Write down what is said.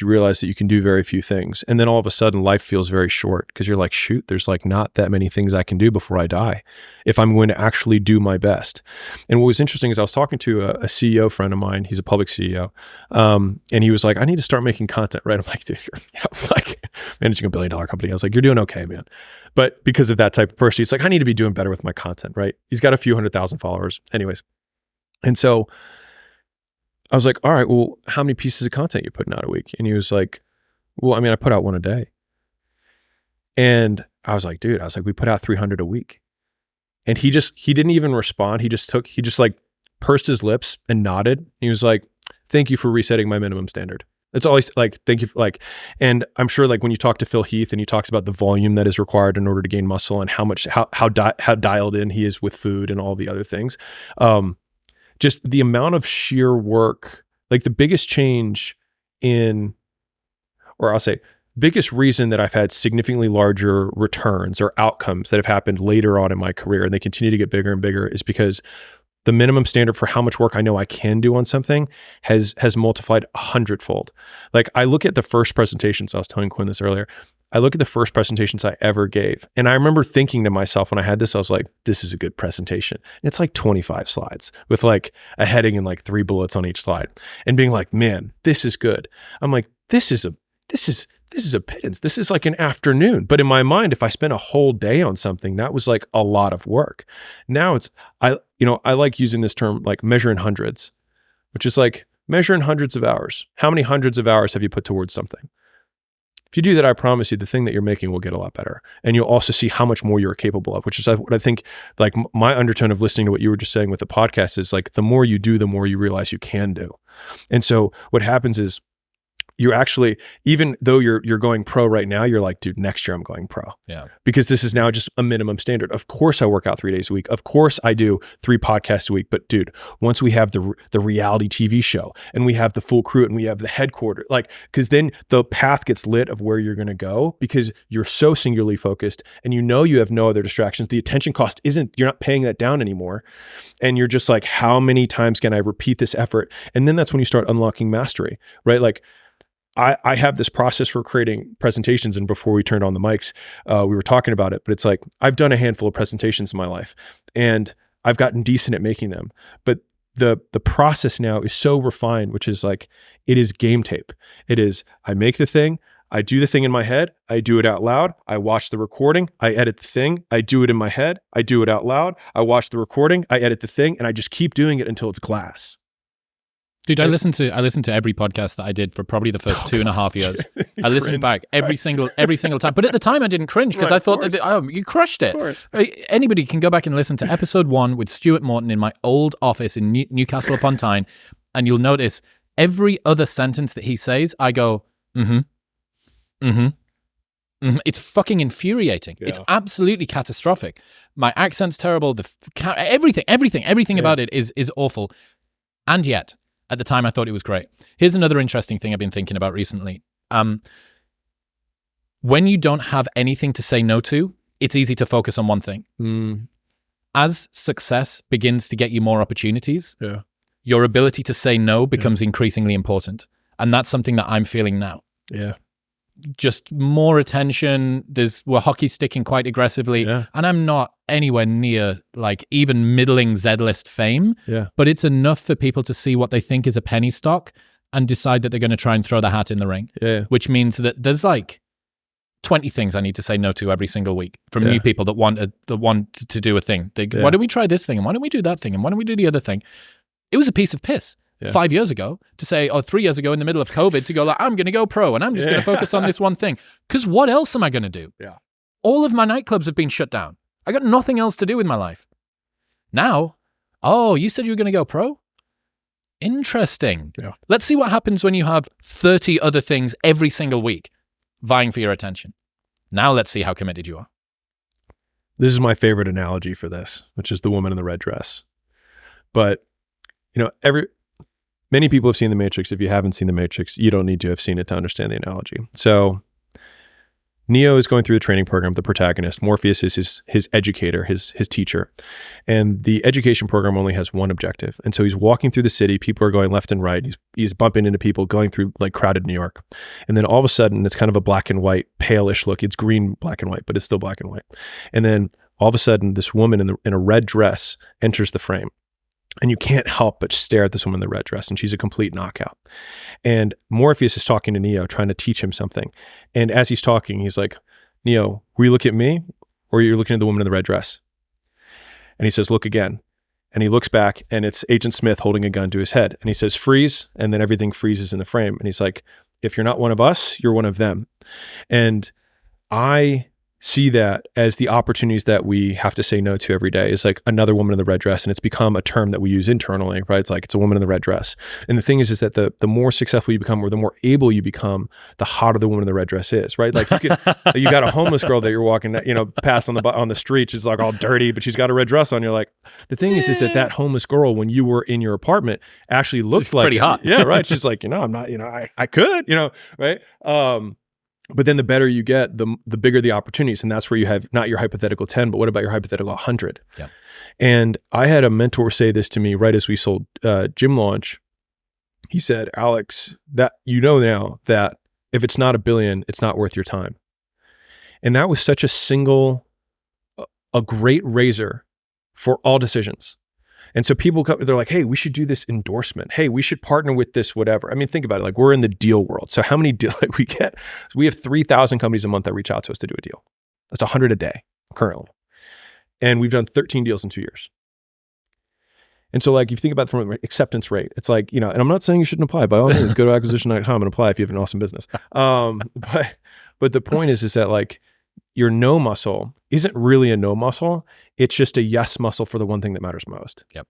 you realize that you can do very few things. And then all of a sudden life feels very short because you're like, shoot, there's like not that many things I can do before I die if I'm going to actually do my best. And what was interesting is I was talking to a CEO friend of mine. He's a public CEO. And he was like, I need to start making content, right? I'm like, dude, you're like managing $1 billion company. I was like, you're doing okay, man. But because of that type of person, he's like, I need to be doing better with my content, right? He's got a few 100,000 followers anyways. And so I was like, all right, well, how many pieces of content you putting out a week? And he was like, well, I mean, I put out one a day. And I was like, dude, we put out 300 a week. And he didn't even respond. He just like pursed his lips and nodded. He was like, thank you for resetting my minimum standard. It's always like, thank you. And I'm sure like when you talk to Phil Heath and he talks about the volume that is required in order to gain muscle and how dialed in he is with food and all the other things. Just the amount of sheer work, like the biggest change biggest reason that I've had significantly larger returns or outcomes that have happened later on in my career, and they continue to get bigger and bigger, is because the minimum standard for how much work I know I can do on something has multiplied 100-fold. Like I look at the first presentations, I was telling Quinn this earlier, I look at the first presentations I ever gave. And I remember thinking to myself when I had this, I was like, this is a good presentation. And it's like 25 slides with like a heading and like 3 bullets on each slide and being like, man, this is good. I'm like, this is a pittance. This is like an afternoon. But in my mind, if I spent a whole day on something, that was like a lot of work. Now I like using this term like measure in hundreds, which is like measure in hundreds of hours. How many hundreds of hours have you put towards something? If you do that, I promise you the thing that you're making will get a lot better. And you'll also see how much more you're capable of, which is what I think, like my undertone of listening to what you were just saying with the podcast is like, the more you do, the more you realize you can do. And so what happens is you're actually, even though you're going pro right now, you're like, dude, next year I'm going pro. Yeah. Because this is now just a minimum standard. Of course I work out 3 days a week. Of course I do 3 podcasts a week. But dude, once we have the reality TV show and we have the full crew and we have the headquarters, like, because then the path gets lit of where you're going to go because you're so singularly focused and you have no other distractions. The attention cost you're not paying that down anymore. And you're just like, how many times can I repeat this effort? And then that's when you start unlocking mastery, right? Like, I have this process for creating presentations, and before we turned on the mics, we were talking about it, but it's like, I've done a handful of presentations in my life and I've gotten decent at making them, but the process now is so refined, which is like, it is game tape. It is, I make the thing, I do the thing in my head, I do it out loud, I watch the recording, I edit the thing, I do it in my head, I do it out loud, I watch the recording, I edit the thing, and I just keep doing it until it's glass. Dude, I listened to every podcast that I did for probably the first 2.5 years. I listened back every single time. But at the time I didn't cringe because I thought that you crushed it. Anybody can go back and listen to episode 1 with Stuart Morton in my old office in Newcastle upon Tyne, and you'll notice every other sentence that he says, I go, It's fucking infuriating. Yeah. It's absolutely catastrophic. My accent's terrible. Everything about it is awful. And yet, at the time, I thought it was great. Here's another interesting thing I've been thinking about recently. When you don't have anything to say no to, it's easy to focus on one thing. As success begins to get you more opportunities, your ability to say no becomes increasingly important. And that's something that I'm feeling now. Yeah. Just more attention. We're hockey sticking quite aggressively. Yeah. And I'm not anywhere near like even middling Z-list fame. Yeah. But it's enough for people to see what they think is a penny stock and decide that they're going to try and throw their hat in the ring. Yeah. Which means that there's like 20 things I need to say no to every single week from new people that want to do a thing. Why don't we try this thing? And why don't we do that thing? And why don't we do the other thing? It was a piece of piss. 5 years ago to say, or 3 years ago in the middle of COVID to go like, I'm going to go pro and I'm just going to focus on this one thing. Because what else am I going to do? Yeah. All of my nightclubs have been shut down. I got nothing else to do with my life. Now, you said you were going to go pro? Interesting. Yeah. Let's see what happens when you have 30 other things every single week vying for your attention. Now let's see how committed you are. This is my favorite analogy for this, which is the woman in the red dress. But, many people have seen The Matrix. If you haven't seen The Matrix, you don't need to have seen it to understand the analogy. So Neo is going through the training program, the protagonist. Morpheus is his educator, his teacher. And the education program only has one objective. And so he's walking through the city. People are going left and right. He's bumping into people going through like crowded New York. And then all of a sudden, it's kind of a black and white, palish look. It's green, black and white, but it's still black and white. And then all of a sudden, this woman in a red dress enters the frame. And you can't help but stare at this woman in the red dress, and she's a complete knockout. And Morpheus is talking to Neo, trying to teach him something. And as he's talking, he's like, Neo, were you looking at me, or you're looking at the woman in the red dress? And he says, look again. And he looks back, and it's Agent Smith holding a gun to his head. And he says, freeze, and then everything freezes in the frame. And he's like, if you're not one of us, you're one of them. And I see that as the opportunities that we have to say no to every day. Is like another woman in the red dress, and it's become a term that we use internally, right? It's like, it's a woman in the red dress. And the thing is that the more successful you become, or the more able you become, the hotter the woman in the red dress is, right? Like you got a homeless girl that you're walking, past on the street. She's like all dirty, but she's got a red dress on. You're like, the thing is that homeless girl, when you were in your apartment, actually looked like pretty hot. Yeah, right. She's like, I'm not, I could, right? But then the better you get, the bigger the opportunities. And that's where you have not your hypothetical 10, but what about your hypothetical 100? Yeah. And I had a mentor say this to me right as we sold Gym Launch. He said, Alex, that now that if it's not $1 billion, it's not worth your time. And that was such a great razor for all decisions. And so people come, they're like, hey, we should do this endorsement. Hey, we should partner with this, whatever. I mean, think about it. Like, we're in the deal world. So how many deals we get? So we have 3,000 companies a month that reach out to us to do a deal. That's 100 a day currently. And we've done 13 deals in 2 years. And so like, if you think about it from an acceptance rate, it's like, and I'm not saying you shouldn't apply. By all means, go to acquisition.com and apply if you have an awesome business. But the point is that like, your no muscle isn't really a no muscle. It's just a yes muscle for the one thing that matters most. Yep.